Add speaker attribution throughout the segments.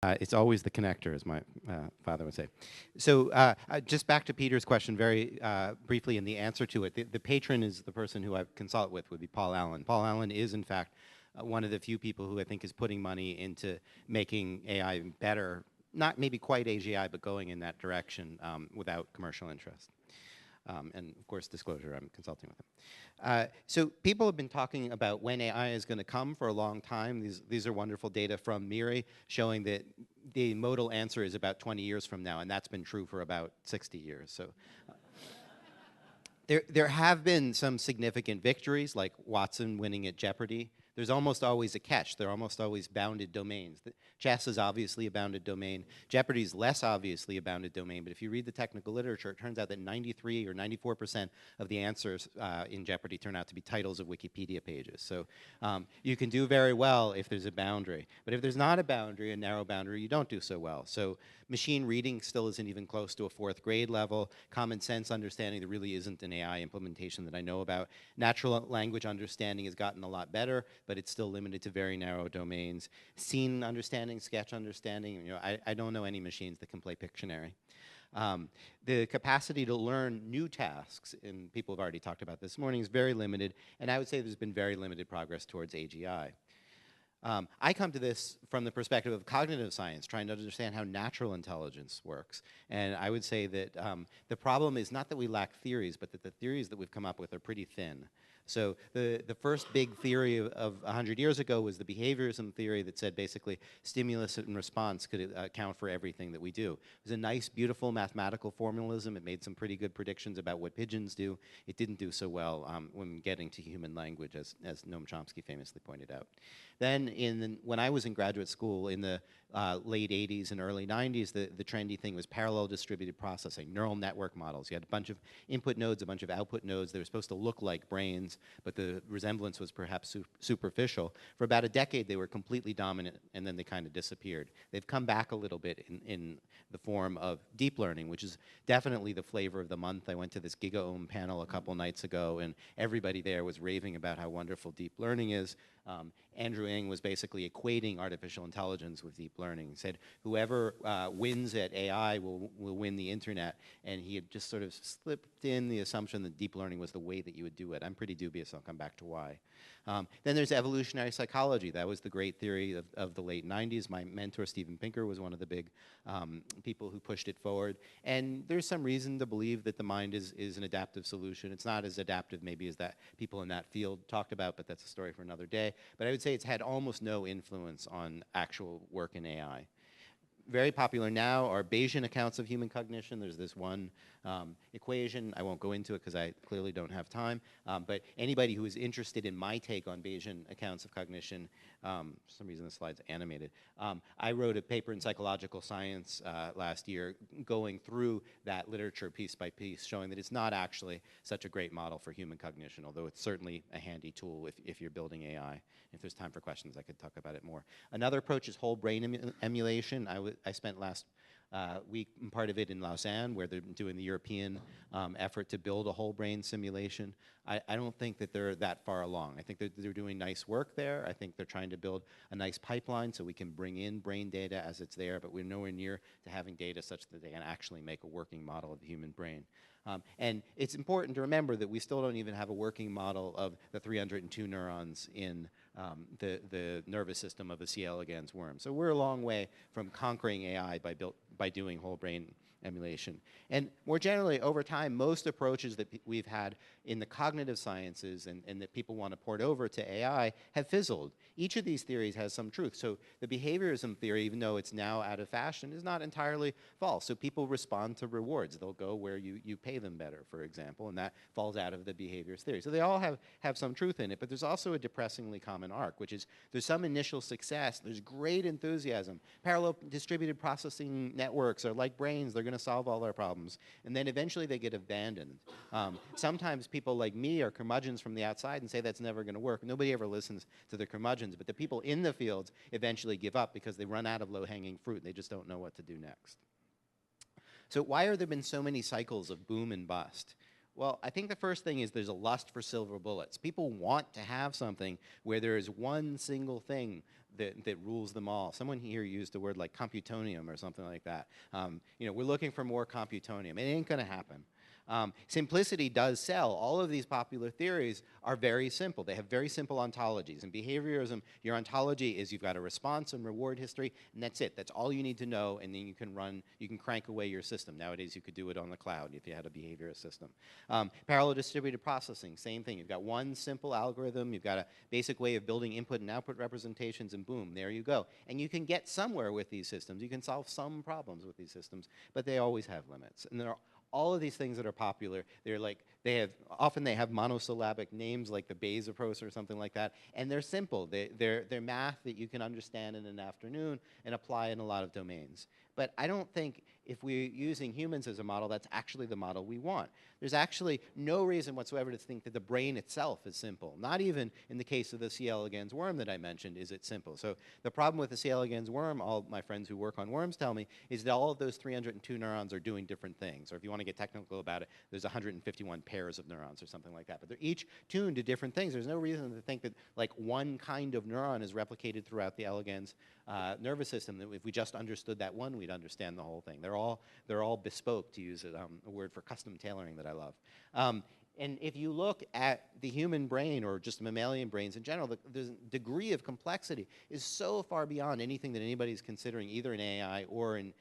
Speaker 1: It's always the connector, as my father would say. So just back to Peter's question very briefly, and the answer to it. The patron is the person who I consult with, would be Paul Allen. Paul Allen is, in fact, one of the few people who I think is putting money into making AI better, not maybe quite AGI, but going in that direction without commercial interest. And of course, disclosure, I'm consulting with him. So people have been talking about when AI is going to come for a long time. These are wonderful data from MIRI showing that the modal answer is about 20 years from now, and that's been true for about 60 years. So there have been some significant victories, like Watson winning at Jeopardy. There's almost always a catch. There are almost always bounded domains. Chess is obviously a bounded domain. Jeopardy is less obviously a bounded domain, but if you read the technical literature, it turns out that 93 or 94% of the answers in Jeopardy turn out to be titles of Wikipedia pages. So you can do very well if there's a boundary. But if there's not a boundary, a narrow boundary, you don't do so well. So machine reading still isn't even close to a 4th grade level. Common sense understanding, there really isn't an AI implementation that I know about. Natural language understanding has gotten a lot better, but it's still limited to very narrow domains. Scene understanding, sketch understanding, I don't know any machines that can play Pictionary. The capacity to learn new tasks, and people have already talked about this morning, is very limited, and I would say there's been very limited progress towards AGI. I come to this from the perspective of cognitive science, trying to understand how natural intelligence works. And I would say that the problem is not that we lack theories, but that the theories that we've come up with are pretty thin. So the first big theory of 100 years ago was the behaviorism theory that said basically stimulus and response could account for everything that we do. It was a nice, beautiful mathematical formalism. It made some pretty good predictions about what pigeons do. It didn't do so well when getting to human language, as Noam Chomsky famously pointed out. Then when I was in graduate school in the late 80s and early 90s, the trendy thing was parallel distributed processing, neural network models. You had a bunch of input nodes, a bunch of output nodes. They were supposed to look like brains, but the resemblance was perhaps superficial. For about a decade, they were completely dominant, and then they kind of disappeared. They've come back a little bit in the form of deep learning, which is definitely the flavor of the month. I went to this GigaOM panel a couple nights ago, and everybody there was raving about how wonderful deep learning is. Andrew Ng was basically equating artificial intelligence with deep learning. He said, whoever wins at AI will win the internet. And he had just sort of slipped in the assumption that deep learning was the way that you would do it. I'm pretty dubious. I'll come back to why. Then there's evolutionary psychology. That was the great theory of the late 90s. My mentor, Steven Pinker, was one of the big people who pushed it forward. And there's some reason to believe that the mind is an adaptive solution. It's not as adaptive maybe as that people in that field talked about, but that's a story for another day. But I would say it's had almost no influence on actual work in AI. Very popular now are Bayesian accounts of human cognition. There's this one equation. I won't go into it because I clearly don't have time. But anybody who is interested in my take on Bayesian accounts of cognition, for some reason the slide's animated. I wrote a paper in Psychological Science last year going through that literature piece by piece, showing that it's not actually such a great model for human cognition, although it's certainly a handy tool if you're building AI. If there's time for questions, I could talk about it more. Another approach is whole brain emulation. I spent last week, part of it in Lausanne, where they're doing the European effort to build a whole brain simulation. I don't think that they're that far along. I think they're doing nice work there. I think they're trying to build a nice pipeline so we can bring in brain data as it's there, but we're nowhere near to having data such that they can actually make a working model of the human brain. And it's important to remember that we still don't even have a working model of the 302 neurons in the nervous system of a C. elegans worm. So we're a long way from conquering AI by doing whole brain emulation. And more generally, over time, most approaches that we've had in the cognitive sciences and that people want to port over to AI have fizzled. Each of these theories has some truth. So the behaviorism theory, even though it's now out of fashion, is not entirely false. So people respond to rewards. They'll go where you pay them better, for example, and that falls out of the behaviorist theory. So they all have some truth in it, but there's also a depressingly common arc, which is there's some initial success, there's great enthusiasm. Parallel distributed processing networks are like brains, they're going to solve all our problems. And then eventually they get abandoned. Sometimes people like me are curmudgeons from the outside and say that's never going to work. Nobody ever listens to the curmudgeons, but the people in the fields eventually give up because they run out of low-hanging fruit and they just don't know what to do next. So why have there been so many cycles of boom and bust? Well, I think the first thing is there's a lust for silver bullets. People want to have something where there is one single thing that rules them all. Someone here used a word like computonium or something like that. We're looking for more computonium. It ain't going to happen. Simplicity does sell. All of these popular theories are very simple. They have very simple ontologies. In behaviorism, your ontology is you've got a response and reward history, and that's it. That's all you need to know, and then you can crank away your system. Nowadays, you could do it on the cloud if you had a behaviorist system. Parallel distributed processing, same thing. You've got one simple algorithm. You've got a basic way of building input and output representations, and boom, there you go. And you can get somewhere with these systems. You can solve some problems with these systems, but they always have limits. And all of these things that are popular, often they have monosyllabic names like the Bayes approach or something like that, and they're simple. They're math that you can understand in an afternoon and apply in a lot of domains. But I don't think if we're using humans as a model, that's actually the model we want. There's actually no reason whatsoever to think that the brain itself is simple. Not even in the case of the C. elegans worm that I mentioned is it simple. So the problem with the C. elegans worm, all my friends who work on worms tell me, is that all of those 302 neurons are doing different things. Or if you want to get technical about it, there's 151 pairs of neurons or something like that. But they're each tuned to different things. There's no reason to think that like one kind of neuron is replicated throughout the elegans nervous system, that if we just understood that one, we'd understand the whole thing. They're all bespoke, to use a word for custom tailoring that I love. And if you look at the human brain, or just mammalian brains in general, the degree of complexity is so far beyond anything that anybody's considering, either in AI or in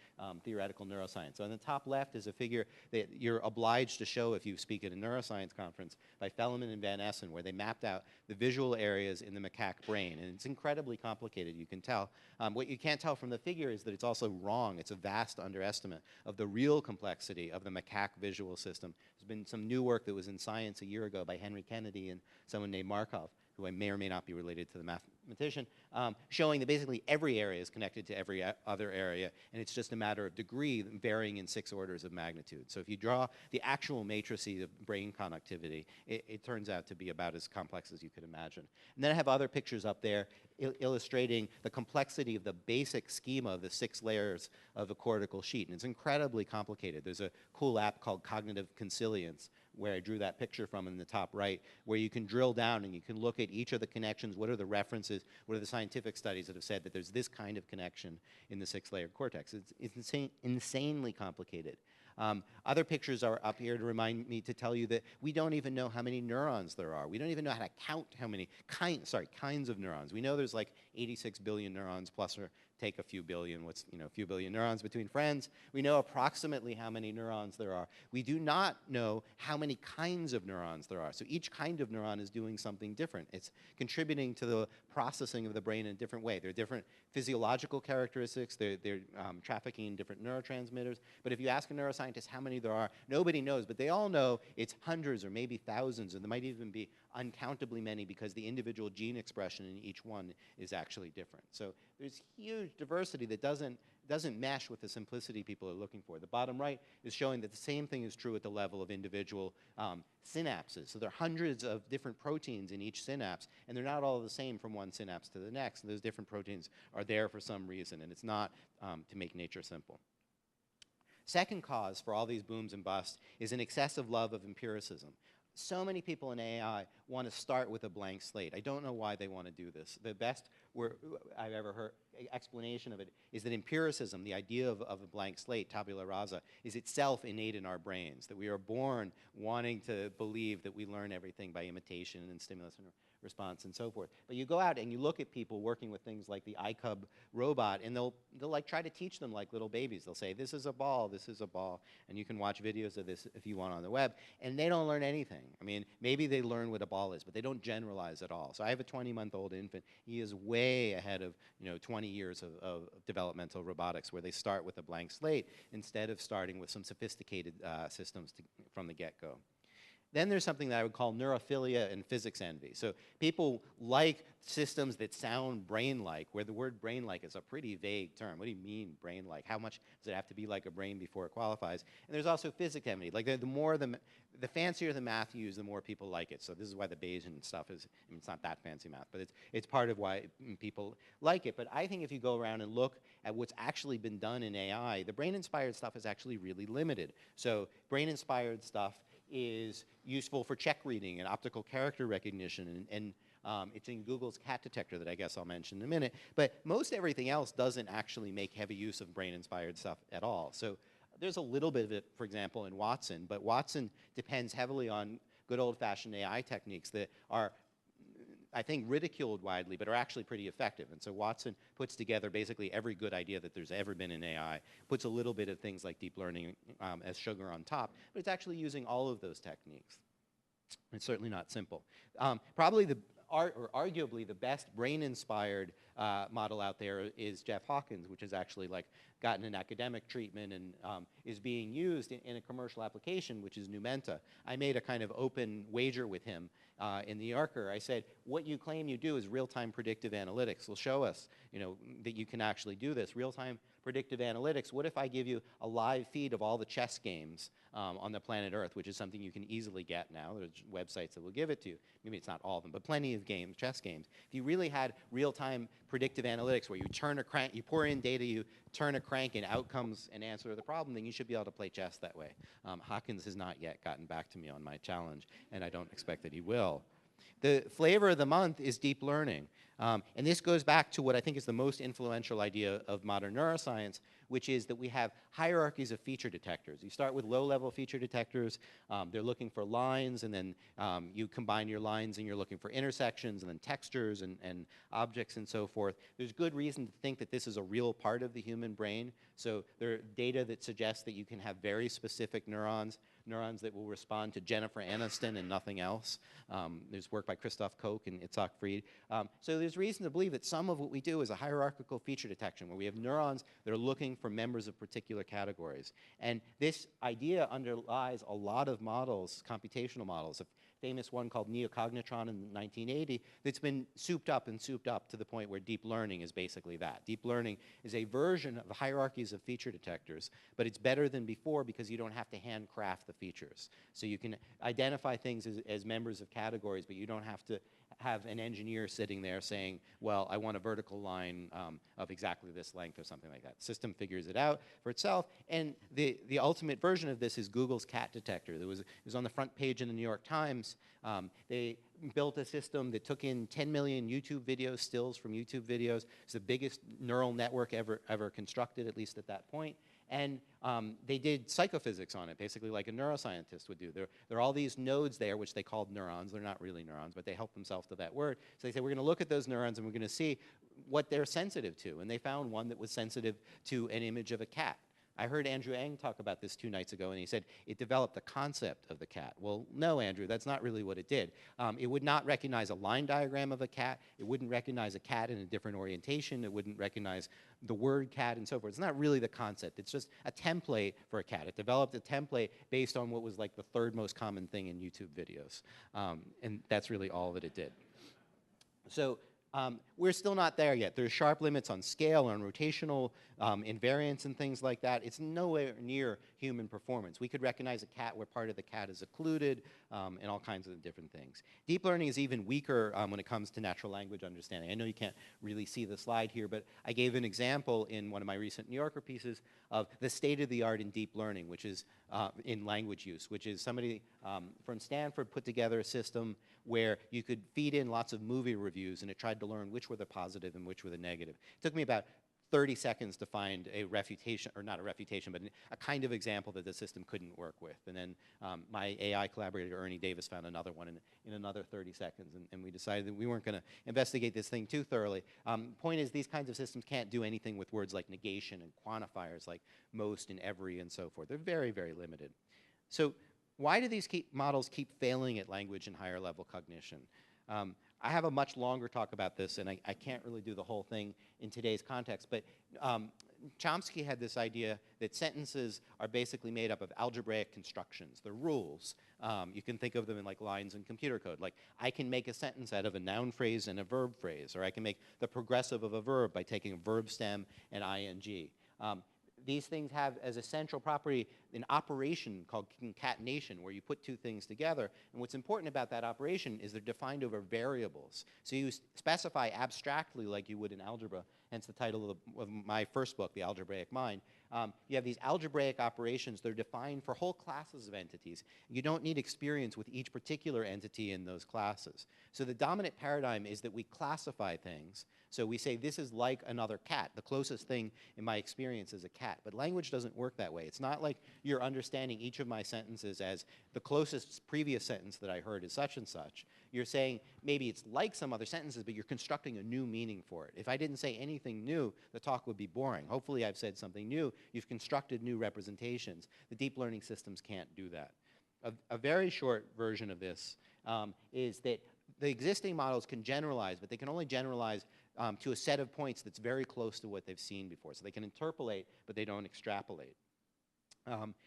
Speaker 1: theoretical neuroscience. So on the top left is a figure that you're obliged to show if you speak at a neuroscience conference by Fellman and Van Essen, where they mapped out the visual areas in the macaque brain. And it's incredibly complicated, you can tell. What you can't tell from the figure is that it's also wrong. It's a vast underestimate of the real complexity of the macaque visual system. There's been some new work that was in Science a year ago by Henry Kennedy and someone named Markov, who I may or may not be related to the mathematician, showing that basically every area is connected to every other area, and it's just a matter of degree varying in 6 orders of magnitude. So if you draw the actual matrices of brain connectivity, it turns out to be about as complex as you could imagine. And then I have other pictures up there illustrating the complexity of the basic schema of the 6 layers of a cortical sheet, and it's incredibly complicated. There's a cool app called Cognitive Consilience, where I drew that picture from in the top right, where you can drill down and you can look at each of the connections. What are the references? What are the scientific studies that have said that there's this kind of connection in the 6-layered cortex? It's insanely complicated. Other pictures are up here to remind me to tell you that we don't even know how many neurons there are. We don't even know how to count how many kinds of neurons. We know there's like 86 billion neurons plus or take a few billion, a few billion neurons between friends. We know approximately how many neurons there are. We do not know how many kinds of neurons there are. So each kind of neuron is doing something different. It's contributing to the processing of the brain in a different way. There are different physiological characteristics. They're trafficking different neurotransmitters. But if you ask a neuroscientist how many there are, nobody knows. But they all know it's hundreds or maybe thousands, and there might even be uncountably many because the individual gene expression in each one is actually different. So there's huge diversity that doesn't mesh with the simplicity people are looking for. The bottom right is showing that the same thing is true at the level of individual synapses. So there are hundreds of different proteins in each synapse, and they're not all the same from one synapse to the next. And those different proteins are there for some reason, and it's not to make nature simple. Second cause for all these booms and busts is an excessive love of empiricism. So many people in AI want to start with a blank slate. I don't know why they want to do this. The best I've ever heard explanation of it is that empiricism, the idea of a blank slate, tabula rasa, is itself innate in our brains, that we are born wanting to believe that we learn everything by imitation and stimulus and response and so forth. But you go out and you look at people working with things like the iCub robot, and they'll like try to teach them like little babies. They'll say, this is a ball, and you can watch videos of this if you want on the web, and they don't learn anything. I mean, maybe they learn what a ball is, but they don't generalize at all. So I have a 20-month-old infant. He is way ahead of 20 years of developmental robotics, where they start with a blank slate instead of starting with some sophisticated systems from the get-go. Then there's something that I would call neurophilia and physics envy. So people like systems that sound brain-like, where the word brain-like is a pretty vague term. What do you mean brain-like? How much does it have to be like a brain before it qualifies? And there's also physics envy. Like the fancier the math you use, the more people like it. So this is why the Bayesian stuff is, I mean, it's not that fancy math, but it's part of why people like it. But I think if you go around and look at what's actually been done in AI, the brain-inspired stuff is actually really limited. So brain-inspired stuff is useful for check reading and optical character recognition and It's in Google's cat detector that I guess I'll mention in a minute. But most everything else doesn't actually make heavy use of brain-inspired stuff at all. So there's a little bit of it, for example, in Watson. But Watson depends heavily on good old-fashioned AI techniques that are, I think, ridiculed widely, but are actually pretty effective. And so Watson puts together basically every good idea that there's ever been in AI, puts a little bit of things like deep learning as sugar on top, but it's actually using all of those techniques. It's certainly not simple. Probably or arguably the best brain-inspired model out there is Jeff Hawkins, which has actually like gotten an academic treatment and is being used in a commercial application, which is Numenta. I made a kind of open wager with him in the New Yorker. I said, what you claim you do is real-time predictive analytics. Well, show us, that you can actually do this. Real-time predictive analytics. What if I give you a live feed of all the chess games on the planet Earth, which is something you can easily get now. There's websites that will give it to you. Maybe it's not all of them, but plenty of games, chess games. If you really had real-time predictive analytics where you turn a crank, you pour in data, you turn a crank, and out comes an answer to the problem, then you should be able to play chess that way. Hawkins has not yet gotten back to me on my challenge, and I don't expect that he will. The flavor of the month is deep learning. And this goes back to what I think is the most influential idea of modern neuroscience, which is that we have hierarchies of feature detectors. You start with low-level feature detectors. They're looking for lines, and then you combine your lines, and you're looking for intersections, and then textures and objects and so forth. There's good reason to think that this is a real part of the human brain. So there are data that suggests that you can have very specific neurons that will respond to Jennifer Aniston and nothing else. There's work by Christoph Koch and Itzhak Fried. So there's reason to believe that some of what we do is a hierarchical feature detection, where we have neurons that are looking for members of particular categories. And this idea underlies a lot of models, computational models. A famous one called Neocognitron in 1980 that's been souped up to the point where deep learning is basically that. Deep learning is a version of hierarchies of feature detectors, but it's better than before because you don't have to handcraft the features. So you can identify things as members of categories, but you don't have to have an engineer sitting there saying, well, I want a vertical line of exactly this length or something like that. The system figures it out for itself. And the ultimate version of this is Google's cat detector. It was on the front page in the New York Times. They built a system that took in 10 million YouTube videos, stills from YouTube videos. It's the biggest neural network ever constructed, at least at that point. And they did psychophysics on it, basically like a neuroscientist would do. There are all these nodes there, which they called neurons. They're not really neurons, but they help themselves to that word. So they say, we're going to look at those neurons, and we're going to see what they're sensitive to. And they found one that was sensitive to an image of a cat. I heard Andrew Ng talk about this 2 nights ago, and he said it developed the concept of the cat. Well, no, Andrew, that's not really what it did. It would not recognize a line diagram of a cat. It wouldn't recognize a cat in a different orientation. It wouldn't recognize the word cat and so forth. It's not really the concept. It's just a template for a cat. It developed a template based on what was like the 3rd most common thing in YouTube videos. And that's really all that it did. So we're still not there yet. There's sharp limits on scale, on rotational invariance and things like that. It's nowhere near human performance. We could recognize a cat where part of the cat is occluded and all kinds of different things. Deep learning is even weaker when it comes to natural language understanding. I know you can't really see the slide here, but I gave an example in one of my recent New Yorker pieces of the state of the art in deep learning, which is in language use, which is somebody from Stanford put together a system where you could feed in lots of movie reviews, and it tried to learn which were the positive and which were the negative. It took me about 30 seconds to find a refutation, or not a refutation, but a kind of example that the system couldn't work with. And then my AI collaborator, Ernie Davis, found another one in another 30 seconds. And we decided that we weren't going to investigate this thing too thoroughly. Point is, these kinds of systems can't do anything with words like negation and quantifiers like most and every and so forth. They're very, very limited. So why do these models keep failing at language and higher level cognition? I have a much longer talk about this, and I can't really do the whole thing in today's context, but Chomsky had this idea that sentences are basically made up of algebraic constructions. They're rules. You can think of them in like lines in computer code. Like, I can make a sentence out of a noun phrase and a verb phrase, or I can make the progressive of a verb by taking a verb stem and ing. These things have as a central property an operation called concatenation, where you put 2 things together. And what's important about that operation is they're defined over variables. So you specify abstractly, like you would in algebra, hence the title of my first book, The Algebraic Mind. You have these algebraic operations that are defined for whole classes of entities. You don't need experience with each particular entity in those classes. So the dominant paradigm is that we classify things. So we say this is like another cat. The closest thing in my experience is a cat. But language doesn't work that way. It's not like you're understanding each of my sentences as the closest previous sentence that I heard is such and such. You're saying maybe it's like some other sentences, but you're constructing a new meaning for it. If I didn't say anything new, the talk would be boring. Hopefully I've said something new. You've constructed new representations. The deep learning systems can't do that. A very short version of this is that the existing models can generalize, but they can only generalize to a set of points that's very close to what they've seen before. So they can interpolate, but they don't extrapolate.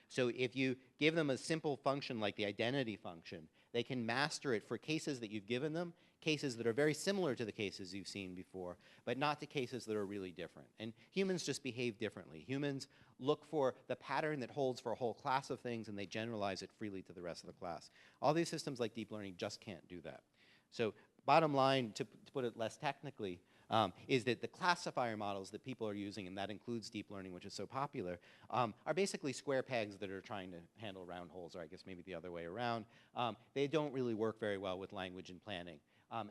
Speaker 1: So if you give them a simple function like the identity function, they can master it for cases that you've given them, cases that are very similar to the cases you've seen before, but not to cases that are really different. And humans just behave differently. Humans look for the pattern that holds for a whole class of things, and they generalize it freely to the rest of the class. All these systems like deep learning just can't do that. So bottom line, to put it less technically, is that the classifier models that people are using, and that includes deep learning, which is so popular, are basically square pegs that are trying to handle round holes, or I guess maybe the other way around. They don't really work very well with language and planning.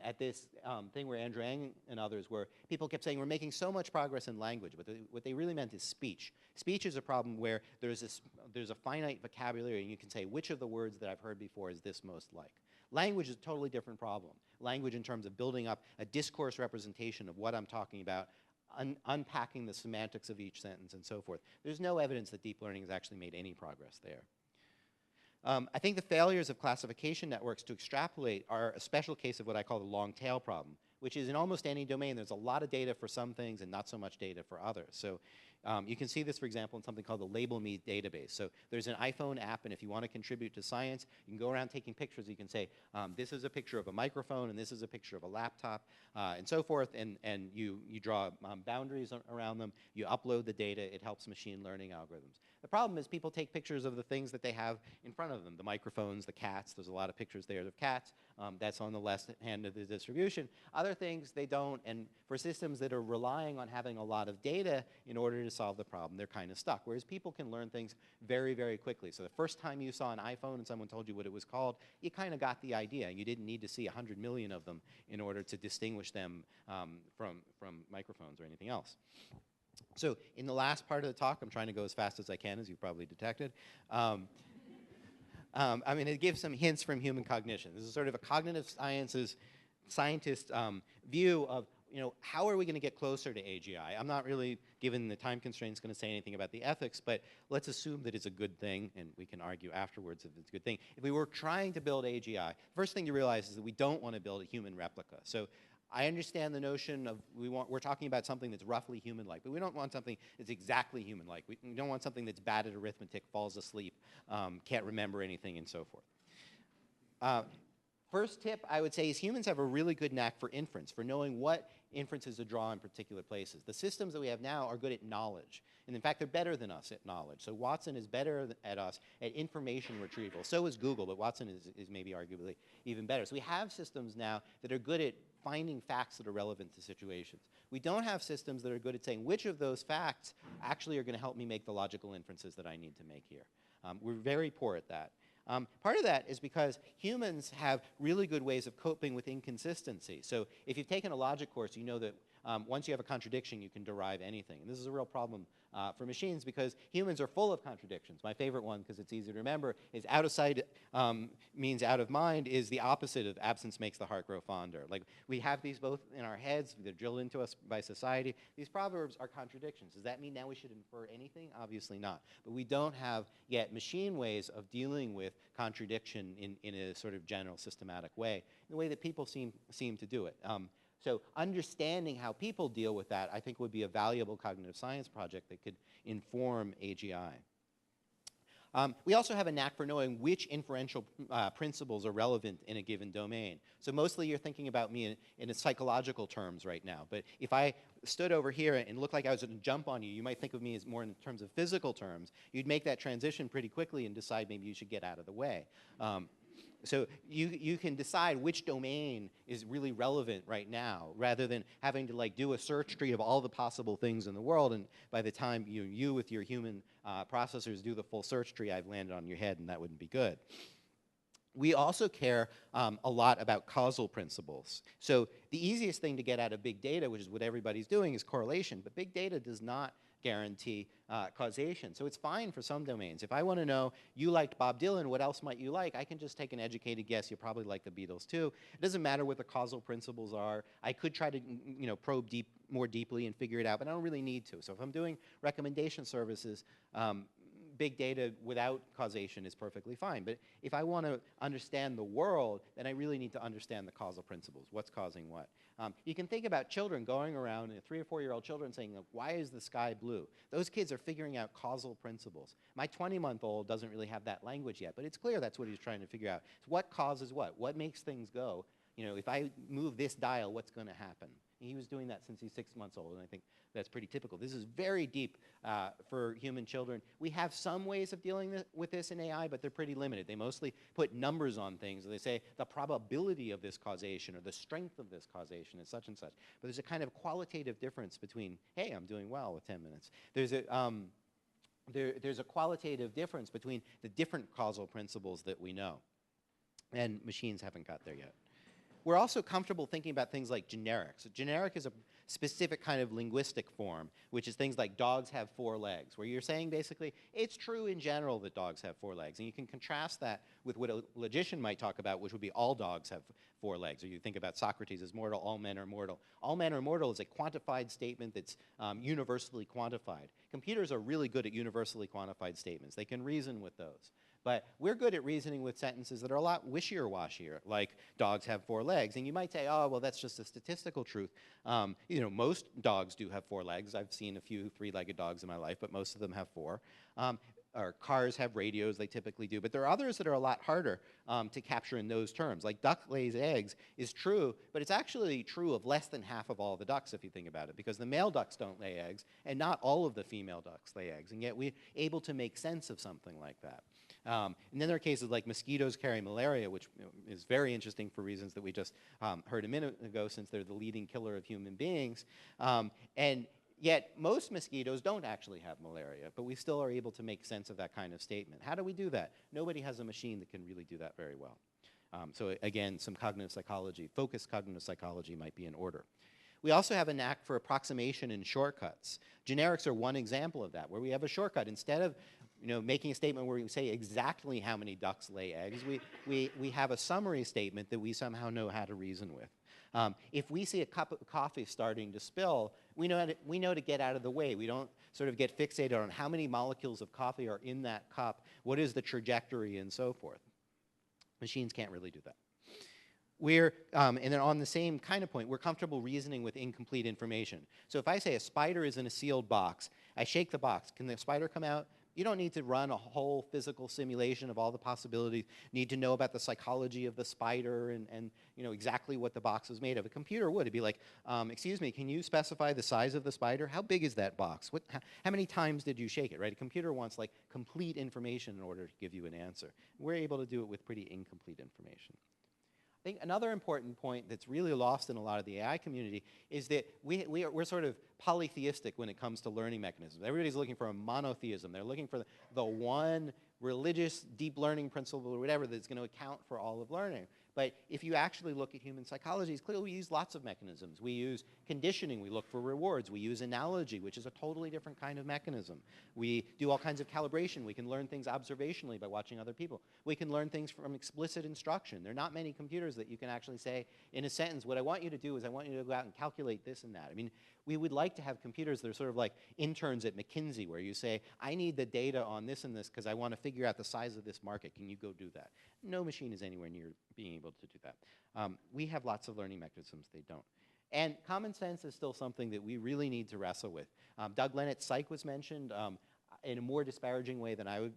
Speaker 1: At this thing where Andrew Ng and others were, people kept saying, we're making so much progress in language, but what they really meant is speech. Speech is a problem where there's a finite vocabulary, and you can say, which of the words that I've heard before is this most like? Language is a totally different problem. Language in terms of building up a discourse representation of what I'm talking about, unpacking the semantics of each sentence, and so forth. There's no evidence that deep learning has actually made any progress there. I think the failures of classification networks to extrapolate are a special case of what I call the long tail problem, which is in almost any domain, there's a lot of data for some things and not so much data for others. So you can see this, for example, in something called the Label Me database. So there's an iPhone app, and if you want to contribute to science, you can go around taking pictures. You can say, this is a picture of a microphone, and this is a picture of a laptop, and so forth, and you draw boundaries around them. You upload the data. It helps machine learning algorithms. The problem is people take pictures of the things that they have in front of them, the microphones, the cats. There's a lot of pictures there of cats. That's on the left hand of the distribution. Other things, they don't. And for systems that are relying on having a lot of data in order to solve the problem, they're kind of stuck. Whereas people can learn things very, very quickly. So the first time you saw an iPhone and someone told you what it was called, you kind of got the idea. You didn't need to see 100 million of them in order to distinguish them from microphones or anything else. So in the last part of the talk, I'm trying to go as fast as I can, as you've probably detected. I'm going to give some hints from human cognition. This is sort of a cognitive scientist view of, how are we going to get closer to AGI? I'm not really, given the time constraints, going to say anything about the ethics, but let's assume that it's a good thing, and we can argue afterwards if it's a good thing. If we were trying to build AGI, first thing to realize is that we don't want to build a human replica. So I understand the notion of we're talking about something that's roughly human-like, but we don't want something that's exactly human-like. We don't want something that's bad at arithmetic, falls asleep, can't remember anything, and so forth. First tip, I would say, is humans have a really good knack for inference, for knowing what inferences to draw in particular places. The systems that we have now are good at knowledge. And in fact, they're better than us at knowledge. So Watson is better at us at information retrieval. So is Google, but Watson is maybe arguably even better. So we have systems now that are good at finding facts that are relevant to situations. We don't have systems that are good at saying which of those facts actually are going to help me make the logical inferences that I need to make here. We're very poor at that. Part of that is because humans have really good ways of coping with inconsistency. So if you've taken a logic course, you know that once you have a contradiction, you can derive anything. And this is a real problem for machines because humans are full of contradictions. My favorite one, because it's easy to remember, is out of sight means out of mind is the opposite of absence makes the heart grow fonder. Like we have these both in our heads. They're drilled into us by society. These proverbs are contradictions. Does that mean now we should infer anything? Obviously not. But we don't have yet machine ways of dealing with contradiction in a sort of general systematic way, in the way that people seem to do it. So understanding how people deal with that, I think, would be a valuable cognitive science project that could inform AGI. We also have a knack for knowing which inferential principles are relevant in a given domain. So mostly you're thinking about me in psychological terms right now. But if I stood over here and looked like I was going to jump on you, you might think of me as more in terms of physical terms. You'd make that transition pretty quickly and decide maybe you should get out of the way. So you can decide which domain is really relevant right now, rather than having to like do a search tree of all the possible things in the world, and by the time you with your human processors do the full search tree, I've landed on your head, and that wouldn't be good. We also care a lot about causal principles. So the easiest thing to get out of big data, which is what everybody's doing, is correlation. But big data does not guarantee causation. So it's fine for some domains. If I want to know, you liked Bob Dylan, what else might you like? I can just take an educated guess. You probably like the Beatles too. It doesn't matter what the causal principles are. I could try to probe more deeply and figure it out, but I don't really need to. So if I'm doing recommendation services, big data without causation is perfectly fine. But if I want to understand the world, then I really need to understand the causal principles. What's causing what? You can think about children going around, 3 or 4-year-old children saying, why is the sky blue? Those kids are figuring out causal principles. My 20-month-old doesn't really have that language yet, but it's clear that's what he's trying to figure out. So what causes what? What makes things go? If I move this dial, what's going to happen? He was doing that since he's 6 months old, and I think that's pretty typical. This is very deep for human children. We have some ways of dealing with this in AI, but they're pretty limited. They mostly put numbers on things. They say the probability of this causation or the strength of this causation is such and such. But there's a kind of qualitative difference between, hey, I'm doing well with 10 minutes. There's a qualitative difference between the different causal principles that we know. And machines haven't got there yet. We're also comfortable thinking about things like generics. A generic is a specific kind of linguistic form, which is things like dogs have 4 legs, where you're saying basically it's true in general that dogs have 4 legs. And you can contrast that with what a logician might talk about, which would be all dogs have 4 legs. Or you think about Socrates as mortal, all men are mortal. All men are mortal is a quantified statement that's universally quantified. Computers are really good at universally quantified statements. They can reason with those. But we're good at reasoning with sentences that are a lot wishier-washier, like dogs have 4 legs. And you might say, oh, well, that's just a statistical truth. Most dogs do have 4 legs. I've seen a few 3-legged dogs in my life, but most of them have 4. Or cars have radios, they typically do. But there are others that are a lot harder to capture in those terms. Like duck lays eggs is true, but it's actually true of less than half of all the ducks, if you think about it, because the male ducks don't lay eggs, and not all of the female ducks lay eggs. And yet we're able to make sense of something like that. And then there are cases like mosquitoes carry malaria, which is very interesting for reasons that we just heard a minute ago, since they're the leading killer of human beings. And yet most mosquitoes don't actually have malaria, but we still are able to make sense of that kind of statement. How do we do that? Nobody has a machine that can really do that very well. So again, some cognitive psychology, focused cognitive psychology might be in order. We also have a knack for approximation and shortcuts. Generics are one example of that, where we have a shortcut. Instead of making a statement where we say exactly how many ducks lay eggs, we have a summary statement that we somehow know how to reason with. If we see a cup of coffee starting to spill, we know to get out of the way. We don't sort of get fixated on how many molecules of coffee are in that cup, what is the trajectory, and so forth. Machines can't really do that. And then on the same kind of point, we're comfortable reasoning with incomplete information. So if I say a spider is in a sealed box, I shake the box. Can the spider come out? You don't need to run a whole physical simulation of all the possibilities. You need to know about the psychology of the spider and exactly what the box is made of. A computer would. It'd be like, excuse me, can you specify the size of the spider? How big is that box? How many times did you shake it, right? A computer wants like complete information in order to give you an answer. We're able to do it with pretty incomplete information. I think another important point that's really lost in a lot of the AI community is that we're sort of polytheistic when it comes to learning mechanisms. Everybody's looking for a monotheism. They're looking for the one religious deep learning principle or whatever that's going to account for all of learning. But if you actually look at human psychology, it's clear we use lots of mechanisms. We use conditioning. We look for rewards. We use analogy, which is a totally different kind of mechanism. We do all kinds of calibration. We can learn things observationally by watching other people. We can learn things from explicit instruction. There are not many computers that you can actually say in a sentence, what I want you to do is I want you to go out and calculate this and that. I mean, we would like to have computers that are sort of like interns at McKinsey, where you say, I need the data on this and this because I want to figure out the size of this market. Can you go do that? No machine is anywhere near being able to do that. We have lots of learning mechanisms. They don't. And common sense is still something that we really need to wrestle with. Doug Lennett's psych was mentioned in a more disparaging way than I would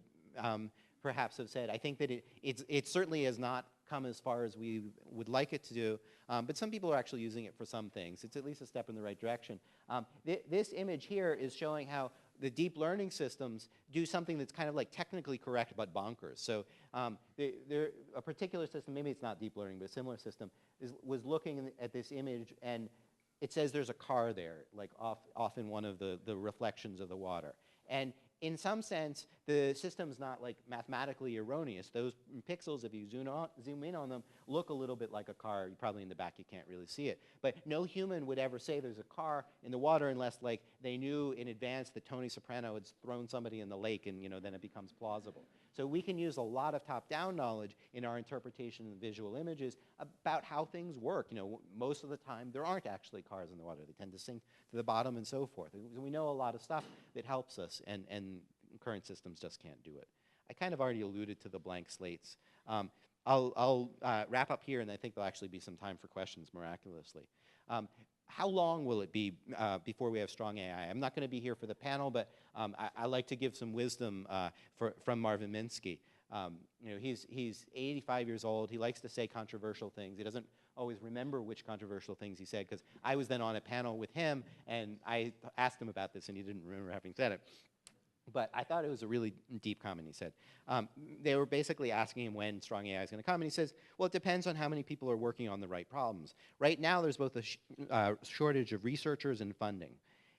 Speaker 1: perhaps have said. I think that it certainly has not come as far as we would like it to do, but some people are actually using it for some things. It's at least a step in the right direction. This image here is showing how the deep learning systems do something that's kind of like technically correct but bonkers. So a particular system, maybe it's not deep learning, but a similar system, was looking at this image, and it says there's a car there, like off in one of the reflections of the water. And in some sense, the system's not like mathematically erroneous. Those pixels, if you zoom in on them, look a little bit like a car. Probably in the back you can't really see it. But no human would ever say there's a car in the water unless like they knew in advance that Tony Soprano had thrown somebody in the lake, and then it becomes plausible. So we can use a lot of top-down knowledge in our interpretation of visual images about how things work. Most of the time there aren't actually cars in the water. They tend to sink to the bottom and so forth. We know a lot of stuff that helps us, and current systems just can't do it. I kind of already alluded to the blank slates. I'll wrap up here, and I think there'll actually be some time for questions, miraculously. How long will it be before we have strong AI? I'm not going to be here for the panel, but I like to give some wisdom from Marvin Minsky. He's 85 years old. He likes to say controversial things. He doesn't always remember which controversial things he said, because I was then on a panel with him, and I asked him about this, and he didn't remember having said it. But I thought it was a really deep comment. He said, they were basically asking him when strong AI is going to come, and he says, well, it depends on how many people are working on the right problems. Right now, there's both a shortage of researchers and funding.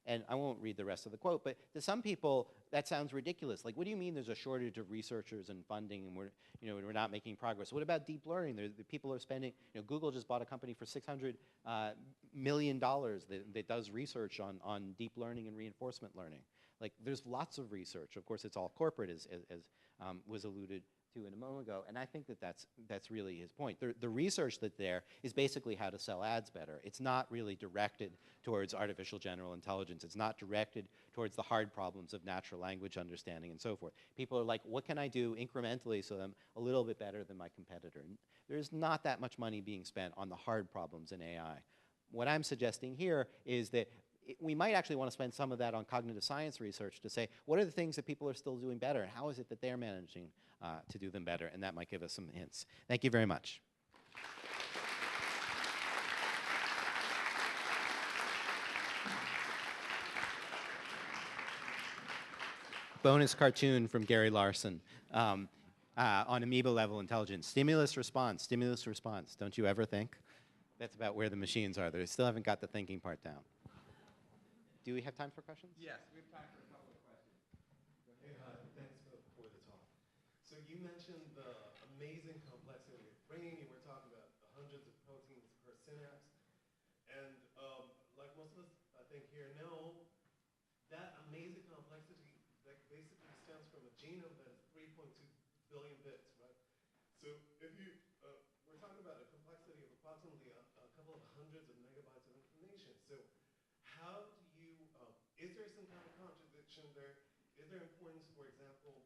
Speaker 1: And I won't read the rest of the quote, but to some people, that sounds ridiculous. Like, what do you mean there's a shortage of researchers and funding, and we're not making progress? What about deep learning? The people are spending, Google just bought a company for $600 million that does research on deep learning and reinforcement learning. Like, there's lots of research. Of course, it's all corporate, as was alluded to a moment ago, and I think that's really his point. The research that's there is basically how to sell ads better. It's not really directed towards artificial general intelligence. It's not directed towards the hard problems of natural language understanding and so forth. People are like, what can I do incrementally so I'm a little bit better than my competitor? And there's not that much money being spent on the hard problems in AI. What I'm suggesting here is that we might actually want to spend some of that on cognitive science research to say, what are the things that people are still doing better, and how is it that they're managing to do them better? And that might give us some hints. Thank you very much. Bonus cartoon from Gary Larson on amoeba level intelligence. Stimulus response, stimulus response. Don't you ever think? That's about where the machines are. They still haven't got the thinking part down. Do we have time for questions?
Speaker 2: Yes, we have time for a couple of questions.
Speaker 3: Hey, hi, thanks for the talk. So you mentioned the amazing complexity of brain. You were talking about the hundreds of proteins per synapse. And like most of us, I think, here know, that amazing complexity that basically stems from a genome that is 3.2 billion bits, right? So if you, we're talking about a complexity of approximately a couple of hundreds of megabytes of information. So how do you, is there some kind of contradiction there? Is there importance, for example,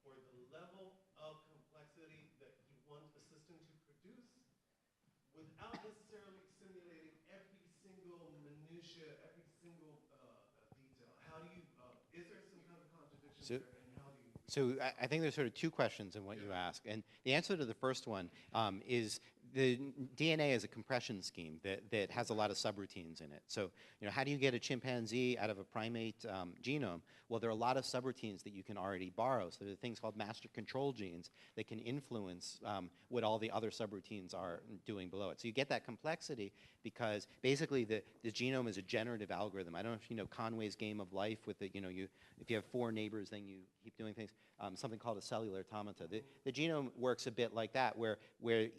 Speaker 3: for the level of complexity that you want a system to produce without necessarily simulating every single minutia, every single detail? How do you, is there some kind of contradiction there, and how do you?
Speaker 1: So I think there's sort of two questions in what you ask. And the answer to the first one is the DNA is a compression scheme that has a lot of subroutines in it. So, how do you get a chimpanzee out of a primate genome? Well, there are a lot of subroutines that you can already borrow. So there are things called master control genes that can influence what all the other subroutines are doing below it. So you get that complexity because basically the genome is a generative algorithm. I don't know if you know Conway's game of life with the, if you have 4 neighbors, then you keep doing things. Something called a cellular automata. The genome works a bit like that, where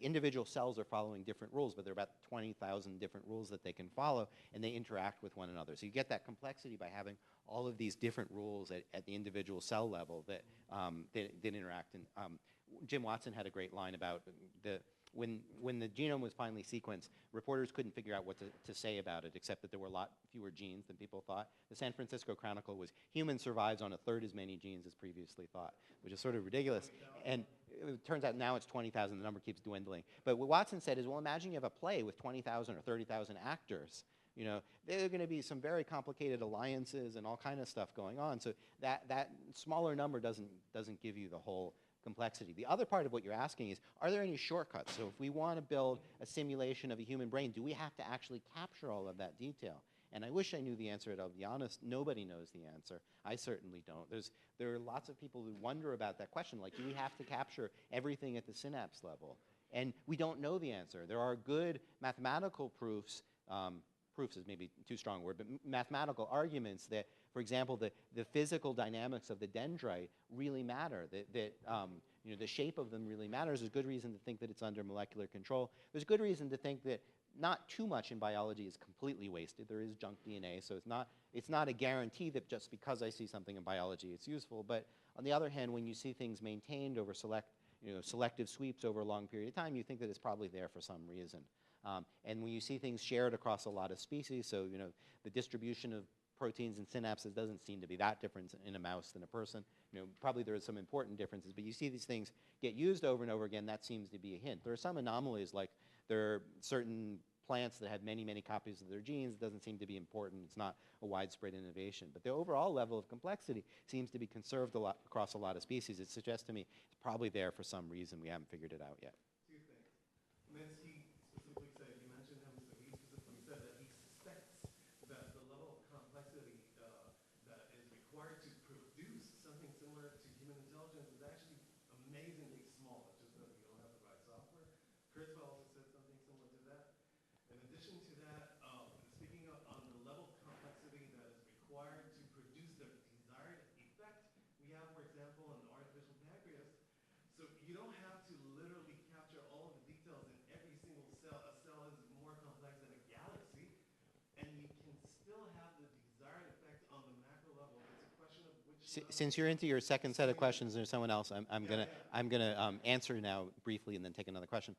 Speaker 1: individual cells are following different rules, but there are about 20,000 different rules that they can follow, and they interact with one another. So you get that complexity by having all of these different rules at the individual cell level that interact. And Jim Watson had a great line about when the genome was finally sequenced, reporters couldn't figure out what to say about it, except that there were a lot fewer genes than people thought. The San Francisco Chronicle was, human survives on 1/3 as many genes as previously thought, which is sort of ridiculous. And it turns out now it's 20,000, the number keeps dwindling. But what Watson said is, well, imagine you have a play with 20,000 or 30,000 actors. There are going to be some very complicated alliances and all kind of stuff going on. So that smaller number doesn't give you the whole complexity. The other part of what you're asking is, are there any shortcuts? So if we want to build a simulation of a human brain, do we have to actually capture all of that detail? And I wish I knew the answer, and I'll be honest, nobody knows the answer. I certainly don't. There are lots of people who wonder about that question, like, do we have to capture everything at the synapse level? And we don't know the answer. There are good mathematical proofs, proofs is maybe too strong a word, but mathematical arguments that, for example, the physical dynamics of the dendrite really matter, that you know, the shape of them really matters. There's good reason to think that it's under molecular control. There's good reason to think that not too much in biology is completely wasted. There is junk DNA, so it's not a guarantee that just because I see something in biology it's useful. But on the other hand, when you see things maintained over selective sweeps over a long period of time, you think that it's probably there for some reason. And when you see things shared across a lot of species, so you know, the distribution of proteins and synapses doesn't seem to be that different in a mouse than a person. You know, probably there are some important differences, but you see these things get used over and over again, that seems to be a hint. There are some anomalies, like there are certain plants that have many, many copies of their genes. It doesn't seem to be important. It's not a widespread innovation. But the overall level of complexity seems to be conserved a lot across a lot of species. It suggests to me it's probably there for some reason. We haven't figured it out yet.
Speaker 3: Two things. Minsky specifically said, you mentioned him, so he specifically said that he suspects that the level of complexity that is required to produce something similar to human intelligence is actually amazingly small. It's just that we don't have the right software. Kurzweil also said something similar to that. In addition to that, speaking on the level of complexity that is required to produce the desired effect, we have, for example, an artificial pancreas. So you don't have to literally capture all of the details in every single cell. A cell is more complex than a galaxy, and you can still have the desired effect on the macro level. It's a question of which.
Speaker 1: Since you're into your second set of questions, there's someone else. I'm gonna answer now briefly and then take another question.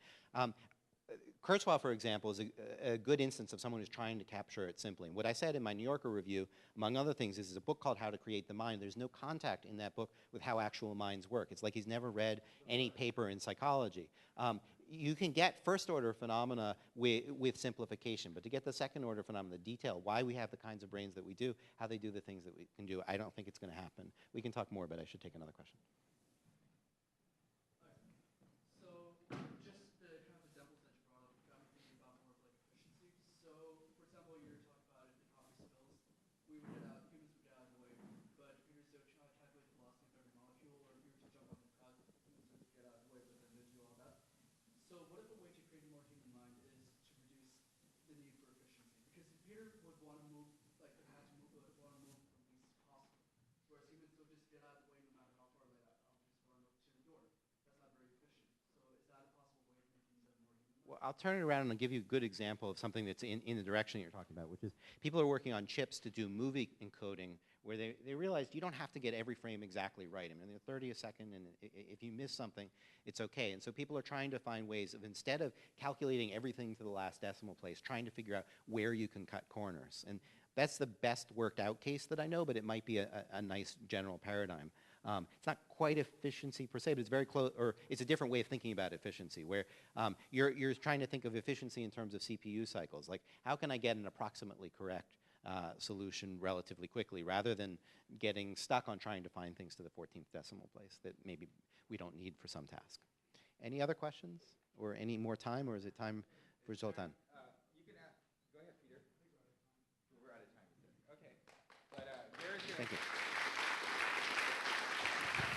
Speaker 1: Kurzweil, for example, is a good instance of someone who's trying to capture it simply. And what I said in my New Yorker review, among other things, is a book called How to Create the Mind. There's no contact in that book with how actual minds work. It's like he's never read any paper in psychology. You can get first-order phenomena with simplification, but to get the second-order phenomena, the detail, why we have the kinds of brains that we do, how they do the things that we can do, I don't think it's going to happen. We can talk more, but I should take another question. Well, I'll turn it around and I'll give you a good example of something that's in the direction you're talking about, which is people are working on chips to do movie encoding where they realized you don't have to get every frame exactly right. I mean, they're 30 a second, and if you miss something, it's okay. And so people are trying to find ways of, instead of calculating everything to the last decimal place, trying to figure out where you can cut corners. And that's the best worked out case that I know, but it might be a nice general paradigm. It's not quite efficiency per se, but it's very close, or it's a different way of thinking about efficiency, where you're trying to think of efficiency in terms of CPU cycles. Like, how can I get an approximately correct solution relatively quickly, rather than getting stuck on trying to find things to the 14th decimal place that maybe we don't need for some task. Any other questions? Or any more time, or is it time for Zoltan?